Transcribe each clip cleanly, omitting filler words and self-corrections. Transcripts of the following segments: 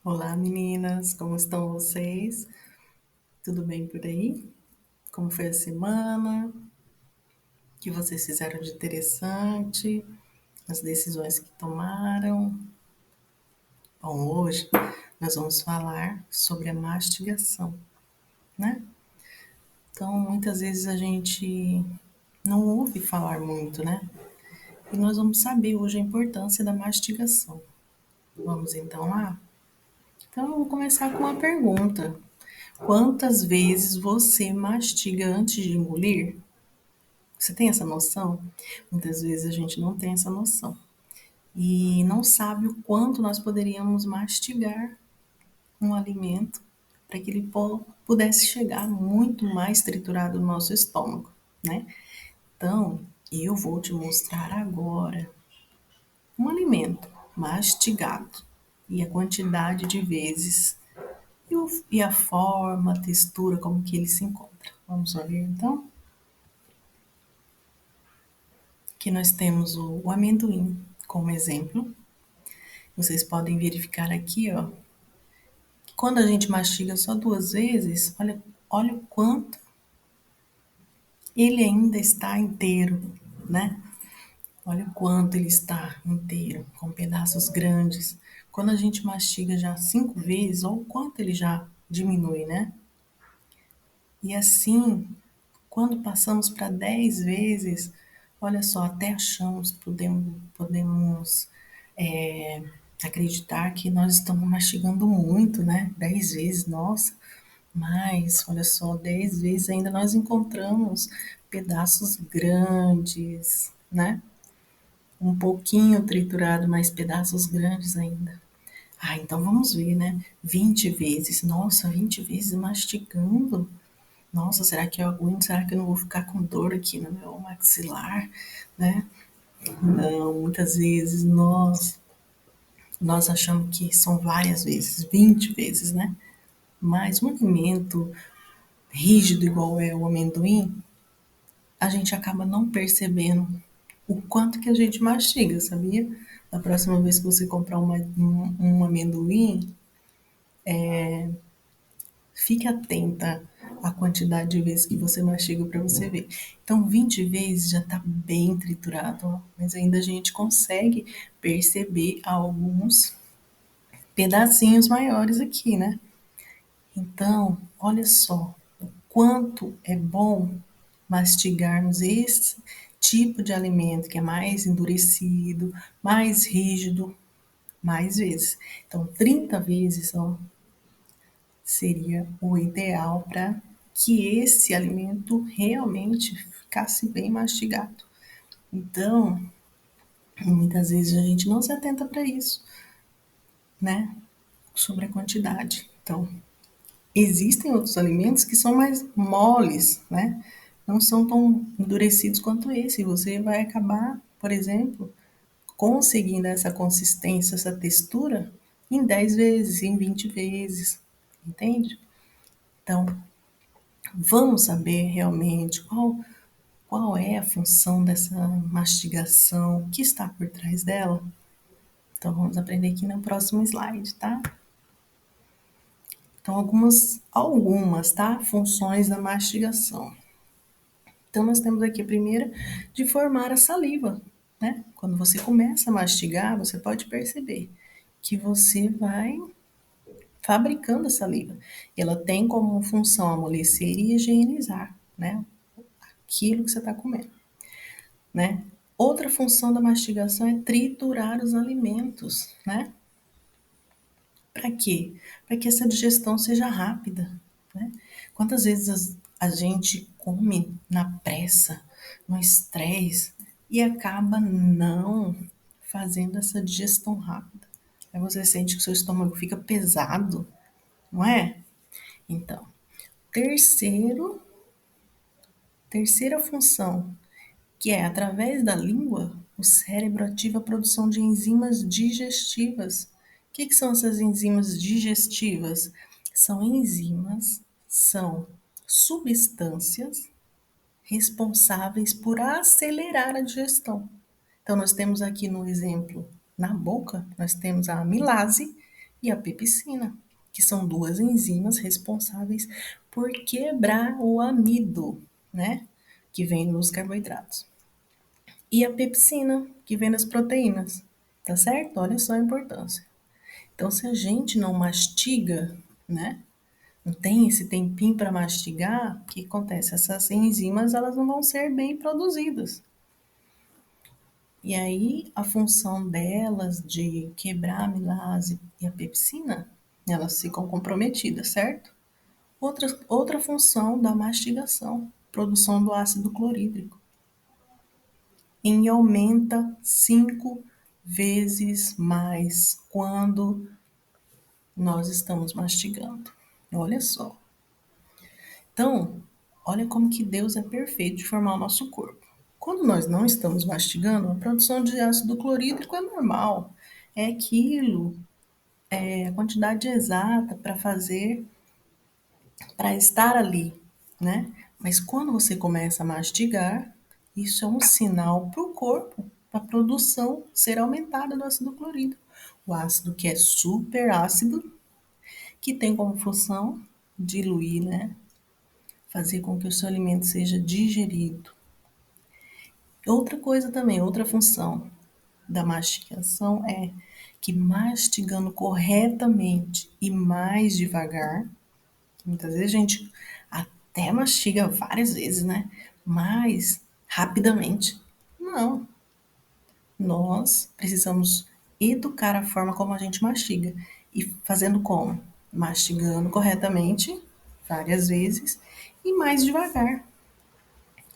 Olá, meninas, como estão vocês? Tudo bem por aí? Como foi a semana? O que vocês fizeram de interessante? As decisões que tomaram? Bom, hoje nós vamos falar sobre a mastigação, né? Então, muitas vezes a gente não ouve falar muito, né? E nós vamos saber hoje a importância da mastigação. Vamos então lá? Então, eu vou começar com uma pergunta. Quantas vezes você mastiga antes de engolir? Você tem essa noção? Muitas vezes a gente não tem essa noção. E não sabe o quanto nós poderíamos mastigar um alimento para que ele pudesse chegar muito mais triturado no nosso estômago, né? Então, eu vou te mostrar agora um alimento mastigado e a quantidade de vezes e a forma, a textura, como que ele se encontra. Vamos ver então? Aqui nós temos o amendoim como exemplo. Vocês podem verificar aqui, ó, que quando a gente mastiga só duas vezes, olha o quanto ele ainda está inteiro, né? Olha o quanto ele está inteiro, com pedaços grandes. Quando a gente mastiga já 5 vezes, olha o quanto ele já diminui, né? E assim, quando passamos para 10 vezes, olha só, até achamos, podemos acreditar que nós estamos mastigando muito, né? 10 vezes, nossa. Mas, olha só, 10 vezes ainda nós encontramos pedaços grandes, né? Um pouquinho triturado, mas pedaços grandes ainda. Ah, então vamos ver, né? 20 vezes. Nossa, 20 vezes mastigando. Nossa, será que eu aguento? Será que eu não vou ficar com dor aqui no meu maxilar, né? Não, muitas vezes nós achamos que são várias vezes, 20 vezes, né? Mas um alimento rígido igual é o amendoim, a gente acaba não percebendo o quanto que a gente mastiga, sabia? Da próxima vez que você comprar um amendoim, fique atenta à quantidade de vezes que você mastiga para você ver. Então, 20 vezes já está bem triturado, ó, mas ainda a gente consegue perceber alguns pedacinhos maiores aqui, né? Então, olha só o quanto é bom mastigarmos esse tipo de alimento que é mais endurecido, mais rígido, mais vezes. Então, 30 vezes ó, seria o ideal para que esse alimento realmente ficasse bem mastigado. Então, muitas vezes a gente não se atenta para isso, né? Sobre a quantidade. Então, existem outros alimentos que são mais moles, né? Não são tão endurecidos quanto esse. Você vai acabar, por exemplo, conseguindo essa consistência, essa textura em 10 vezes, em 20 vezes, entende? Então, vamos saber realmente qual é a função dessa mastigação, o que está por trás dela? Então, vamos aprender aqui no próximo slide, tá? Então, algumas, tá? Funções da mastigação. Então, nós temos aqui a primeira de formar a saliva, né? Quando você começa a mastigar, você pode perceber que você vai fabricando a saliva. E ela tem como função amolecer e higienizar, né? Aquilo que você está comendo, né? Outra função da mastigação é triturar os alimentos, né? Para quê? Para que essa digestão seja rápida, né? Quantas vezes a gente come na pressa, no estresse e acaba não fazendo essa digestão rápida? Aí você sente que o seu estômago fica pesado, não é? Então, terceiro, terceira função, que é através da língua, o cérebro ativa a produção de enzimas digestivas. O que são essas enzimas digestivas? São substâncias responsáveis por acelerar a digestão. Então, nós temos aqui no exemplo, na boca, nós temos a amilase, e a pepsina, que são duas enzimas responsáveis por quebrar o amido, né? Que vem nos carboidratos. E a pepsina, que vem das proteínas. Tá certo? Olha só a importância. Então, se a gente não mastiga, né? Não tem esse tempinho para mastigar, o que acontece? Essas enzimas elas não vão ser bem produzidas. E aí a função delas de quebrar a amilase e a pepsina, elas ficam comprometidas, certo? Outra função da mastigação, produção do ácido clorídrico, em aumenta 5 vezes mais quando nós estamos mastigando. Olha só. Então, olha como que Deus é perfeito de formar o nosso corpo. Quando nós não estamos mastigando, a produção de ácido clorídrico é normal. É aquilo, é a quantidade exata para fazer, para estar ali, né? Mas quando você começa a mastigar, isso é um sinal para o corpo, para a produção ser aumentada do ácido clorídrico. O ácido que é super ácido, que tem como função diluir, né? Fazer com que o seu alimento seja digerido. Outra coisa também, outra função da mastigação é que mastigando corretamente e mais devagar, muitas vezes a gente até mastiga várias vezes, né? Mas rapidamente. Não, nós precisamos educar a forma como a gente mastiga. E fazendo como? Mastigando corretamente, várias vezes, e mais devagar.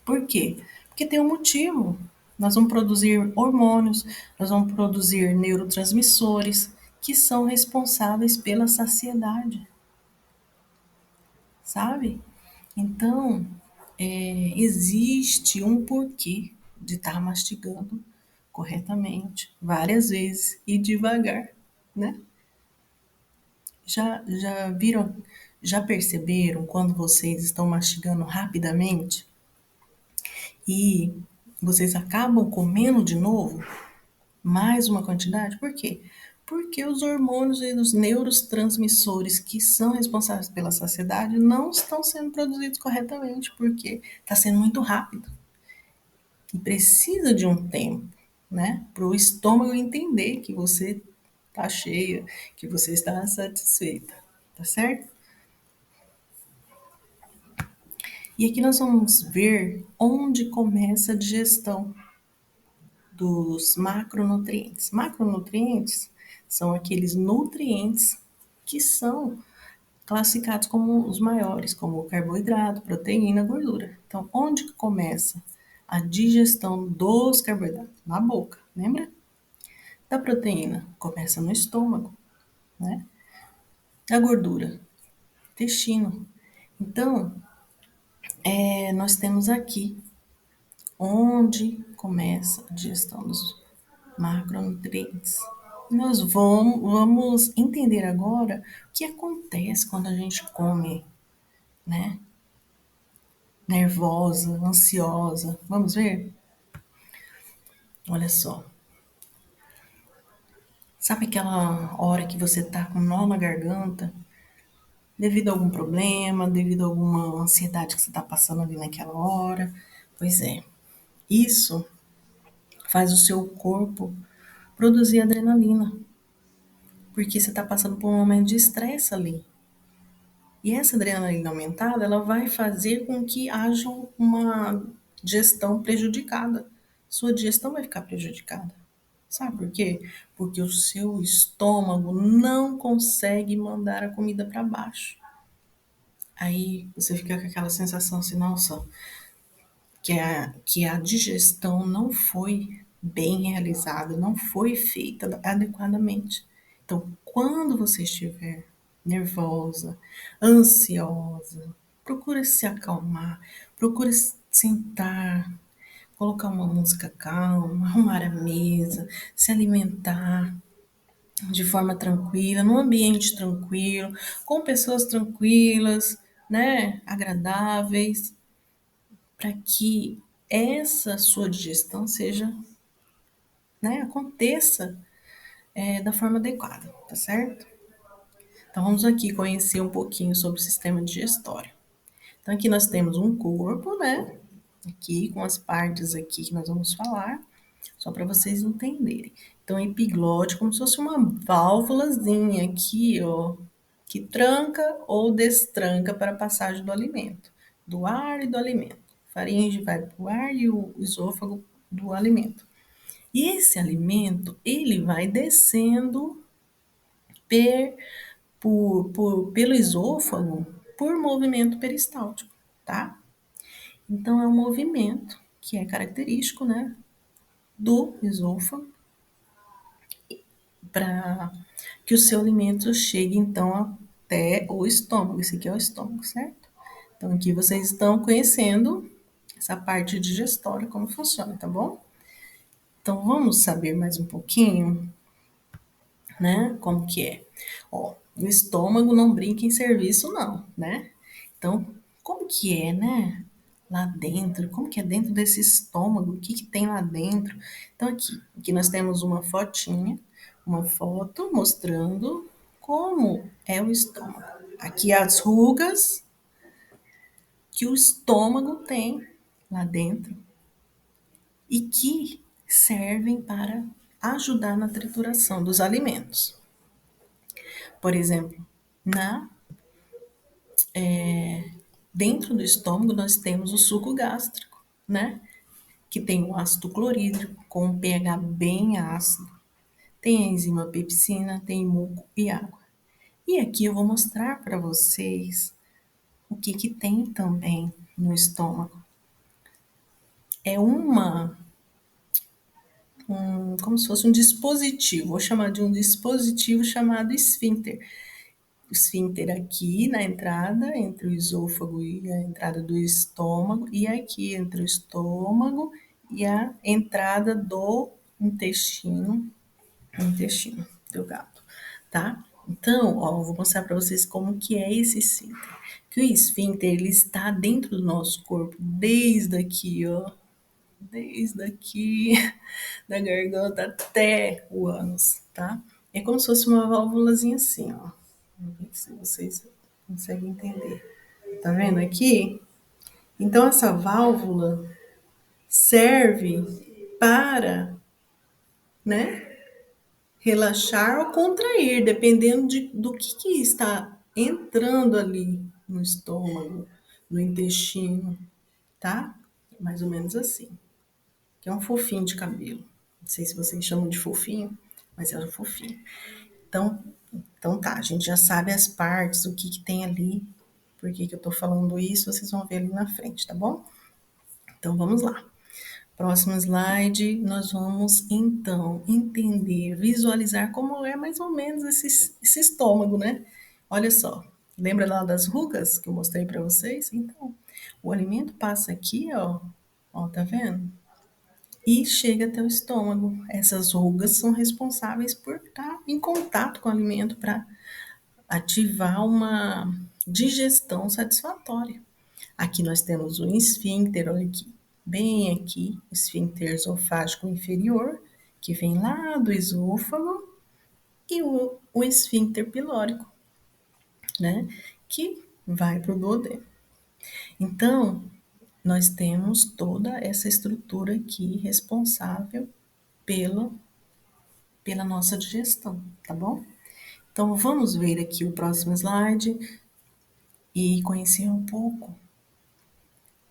Por quê? Porque tem um motivo. Nós vamos produzir hormônios, nós vamos produzir neurotransmissores que são responsáveis pela saciedade, sabe? Então, existe um porquê de estar mastigando corretamente, várias vezes e devagar, né? Já viram, já perceberam quando vocês estão mastigando rapidamente e vocês acabam comendo de novo mais uma quantidade? Por quê? Porque os hormônios e os neurotransmissores que são responsáveis pela saciedade não estão sendo produzidos corretamente, porque está sendo muito rápido. E precisa de um tempo, né? Para o estômago entender que você está cheia, que você está satisfeita. Tá certo? E aqui nós vamos ver onde começa a digestão dos macronutrientes. Macronutrientes são aqueles nutrientes que são classificados como os maiores, como carboidrato, proteína, gordura. Então, onde que começa a digestão dos carboidratos? Na boca, lembra? Da proteína, começa no estômago, né? Da gordura, intestino. Então, nós temos aqui onde começa a digestão dos macronutrientes. Nós vamos entender agora o que acontece quando a gente come, né? Nervosa, ansiosa. Vamos ver? Olha só. Sabe aquela hora que você tá com nó na garganta, devido a algum problema, devido a alguma ansiedade que você tá passando ali naquela hora? Pois é. Isso faz o seu corpo produzir adrenalina, porque você tá passando por um momento de estresse ali. E essa adrenalina aumentada, ela vai fazer com que haja uma digestão prejudicada. Sua digestão vai ficar prejudicada. Sabe por quê? Porque o seu estômago não consegue mandar a comida para baixo. Aí você fica com aquela sensação assim, nossa, que a digestão não foi bem realizada, não foi feita adequadamente. Então, quando você estiver nervosa, ansiosa, procure se acalmar, procure sentar, colocar uma música calma, arrumar a mesa, se alimentar de forma tranquila, num ambiente tranquilo, com pessoas tranquilas, né, agradáveis, para que essa sua digestão seja, né, aconteça da forma adequada, tá certo? Então, vamos aqui conhecer um pouquinho sobre o sistema digestório. Então, aqui nós temos um corpo, né? Aqui, com as partes aqui que nós vamos falar, só para vocês entenderem. Então, epiglote, como se fosse uma válvulazinha aqui, ó, que tranca ou destranca para a passagem do alimento, do ar e do alimento. A faringe vai para o ar e o esôfago do alimento. E esse alimento, ele vai descendo per, pelo esôfago por movimento peristáltico, tá? Então, é um movimento que é característico, né, do esôfago para que o seu alimento chegue, então, até o estômago. Esse aqui é o estômago, certo? Então, aqui vocês estão conhecendo essa parte digestória, como funciona, tá bom? Então, vamos saber mais um pouquinho, né? Como que é? Ó, o estômago não brinca em serviço, não, né? Então, como que é, né? Lá dentro, como que é dentro desse estômago? O que que tem lá dentro? Então, aqui nós temos uma fotinha, uma foto mostrando como é o estômago. Aqui as rugas que o estômago tem lá dentro e que servem para ajudar na trituração dos alimentos. Por exemplo, na dentro do estômago nós temos o suco gástrico, né? Que tem o ácido clorídrico com um pH bem ácido. Tem a enzima pepsina, tem muco e água. E aqui eu vou mostrar para vocês o que que tem também no estômago. É como se fosse um dispositivo, vou chamar de um dispositivo chamado esfíncter. O esfíncter aqui na entrada, entre o esôfago e a entrada do estômago, e aqui entre o estômago e a entrada do intestino delgado, tá? Então, ó, eu vou mostrar para vocês como que é esse esfíncter. Que o esfíncter, ele está dentro do nosso corpo, desde aqui, ó, desde aqui da garganta até o ânus, tá? É como se fosse uma válvulazinha assim, ó. Vamos ver se vocês conseguem entender. Tá vendo aqui? Então, essa válvula serve para, né, relaxar ou contrair, dependendo do que está entrando ali no estômago, no intestino, tá? Mais ou menos assim. Que é um fofinho de cabelo. Não sei se vocês chamam de fofinho, mas é um fofinho. Então tá, a gente já sabe as partes, o que que tem ali, por que que eu tô falando isso, vocês vão ver ali na frente, tá bom? Então vamos lá. Próximo slide, nós vamos então entender, visualizar como é mais ou menos esse estômago, né? Olha só, lembra lá das rugas que eu mostrei para vocês? Então, o alimento passa aqui, ó, tá vendo? E chega até o estômago. Essas rugas são responsáveis por estar em contato com o alimento para ativar uma digestão satisfatória. Aqui nós temos o esfíncter, olha aqui, bem aqui, esfíncter esofágico inferior, que vem lá do esôfago, e o esfíncter pilórico, né, que vai para o duodeno. Então, nós temos toda essa estrutura aqui responsável pela, pela nossa digestão, tá bom? Então, vamos ver aqui o próximo slide e conhecer um pouco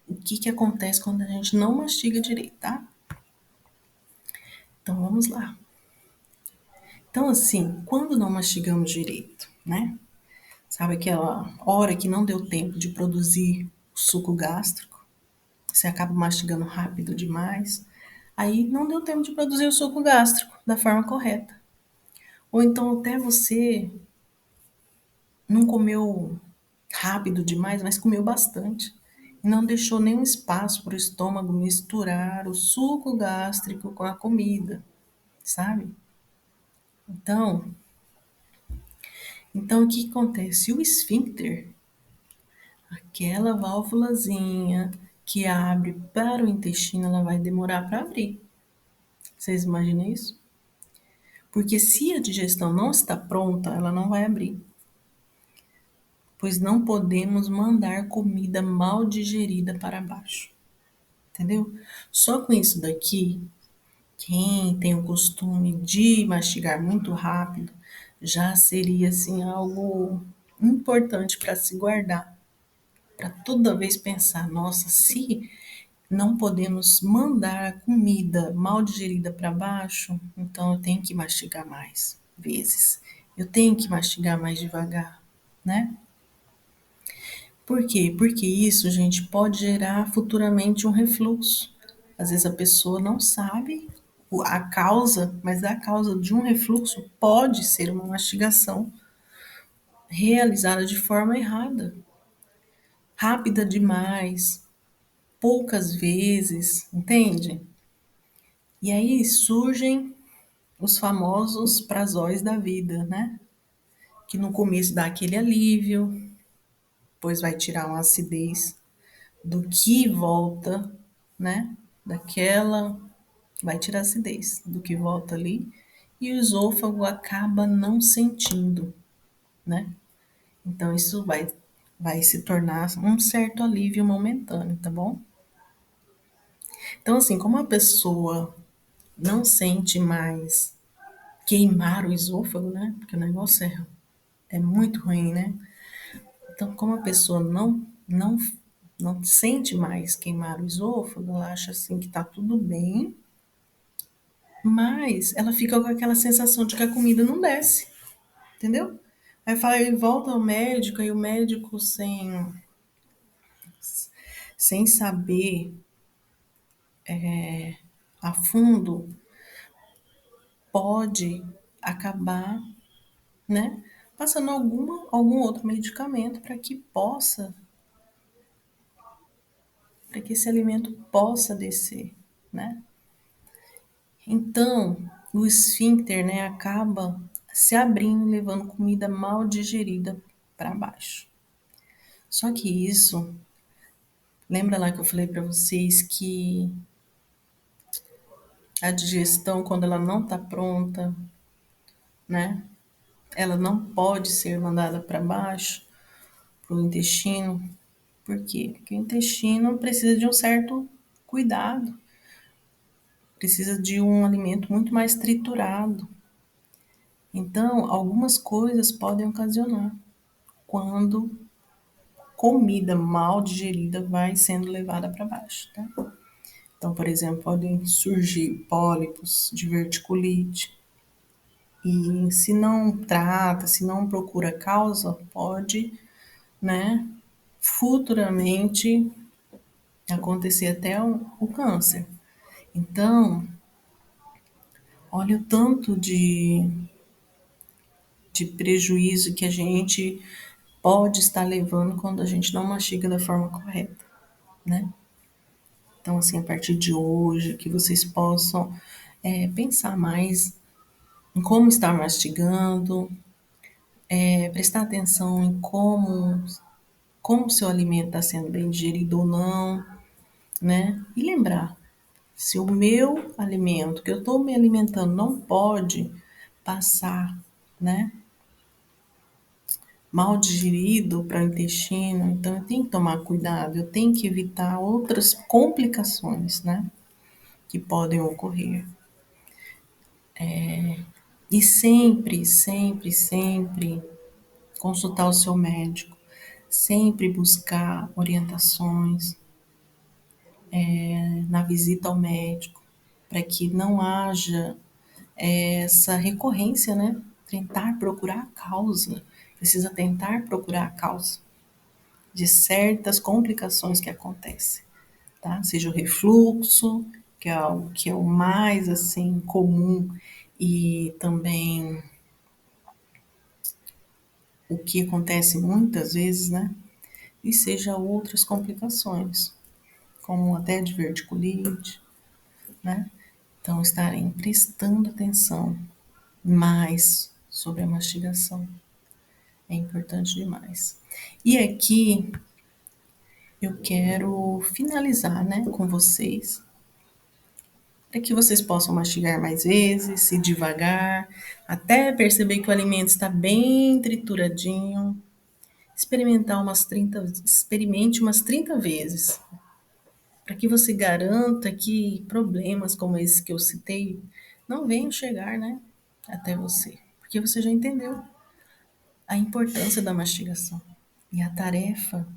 o que que acontece quando a gente não mastiga direito, tá? Então vamos lá. Então, assim, quando não mastigamos direito, né? Sabe aquela hora que não deu tempo de produzir o suco gástrico? Você acaba mastigando rápido demais. Aí não deu tempo de produzir o suco gástrico da forma correta. Ou então até você não comeu rápido demais, mas comeu bastante. E não deixou nenhum espaço para o estômago misturar o suco gástrico com a comida, sabe? Então, então o que acontece? O esfíncter, aquela válvulazinha que abre para o intestino, ela vai demorar para abrir. Vocês imaginam isso? Porque se a digestão não está pronta, ela não vai abrir. pois não podemos mandar comida mal digerida para baixo. Entendeu? Só com isso daqui, quem tem o costume de mastigar muito rápido, já seria assim algo importante para se guardar, para toda vez pensar, nossa, se não podemos mandar a comida mal digerida para baixo, então eu tenho que mastigar mais vezes. Eu tenho que mastigar mais devagar, né? Por quê? Porque isso, gente, pode gerar futuramente um refluxo. Às vezes a pessoa não sabe a causa, mas a causa de um refluxo pode ser uma mastigação realizada de forma errada, rápida demais, poucas vezes, entende? E aí surgem os famosos prazóis da vida, né? Que no começo dá aquele alívio, depois vai tirar uma acidez do que volta, né? Daquela, vai tirar a acidez do que volta ali, e o esôfago acaba não sentindo, né? Então isso vai se tornar um certo alívio momentâneo, tá bom? Então assim, como a pessoa não sente mais queimar o esôfago, né? Porque o negócio é muito ruim, né? Então, como a pessoa não sente mais queimar o esôfago, ela acha assim que tá tudo bem, mas ela fica com aquela sensação de que a comida não desce, entendeu? Aí fala, aí volta ao médico, aí o médico sem saber a fundo pode acabar, né, passando algum outro medicamento para que esse alimento possa descer, né? Então, o esfíncter, né, acaba se abrindo, levando comida mal digerida para baixo. Só que isso, lembra lá que eu falei para vocês que a digestão, quando ela não está pronta, né, ela não pode ser mandada para baixo, para o intestino. Por quê? Porque o intestino precisa de um certo cuidado, precisa de um alimento muito mais triturado. Então, algumas coisas podem ocasionar quando comida mal digerida vai sendo levada para baixo, tá? Então, por exemplo, podem surgir pólipos, diverticulite, e se não trata, se não procura causa, pode, né, futuramente acontecer até o câncer. Então, olha o tanto de prejuízo que a gente pode estar levando quando a gente não mastiga da forma correta, né? Então, assim, a partir de hoje, que vocês possam pensar mais em como estar mastigando, prestar atenção em como o seu alimento está sendo bem digerido ou não, né? E lembrar, se o meu alimento, que eu estou me alimentando, não pode passar, né? Mal digerido para o intestino, então eu tenho que tomar cuidado, eu tenho que evitar outras complicações, né? Que podem ocorrer. E sempre, sempre, sempre consultar o seu médico, sempre buscar orientações na visita ao médico, para que não haja essa recorrência, né? Tentar procurar a causa, precisa tentar procurar a causa de certas complicações que acontecem, tá? Seja o refluxo, que é o mais assim comum, e também o que acontece muitas vezes, né? E seja outras complicações, como até diverticulite, né? Então, estarem prestando atenção mais sobre a mastigação é importante demais. E aqui eu quero finalizar, né, com vocês, para que vocês possam mastigar mais vezes e devagar, até perceber que o alimento está bem trituradinho. experimente umas 30 vezes, para que você garanta que problemas como esse que eu citei não venham chegar, né, até você, porque você já entendeu a importância da mastigação. E a tarefa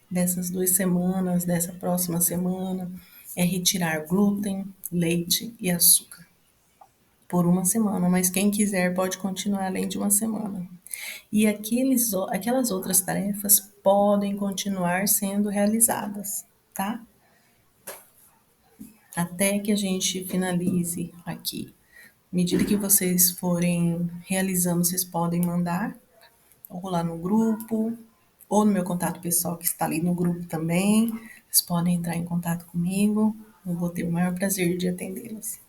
dessas 2 semanas, dessa próxima semana, é retirar glúten, leite e açúcar por uma semana, mas quem quiser pode continuar além de uma semana. E aquelas outras tarefas podem continuar sendo realizadas, tá? Até que a gente finalize aqui. À medida que vocês forem realizando, vocês podem mandar ou lá no grupo, ou no meu contato pessoal que está ali no grupo também. Vocês podem entrar em contato comigo. Eu vou ter o maior prazer de atendê-los,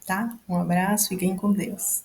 tá? Um abraço, fiquem com Deus.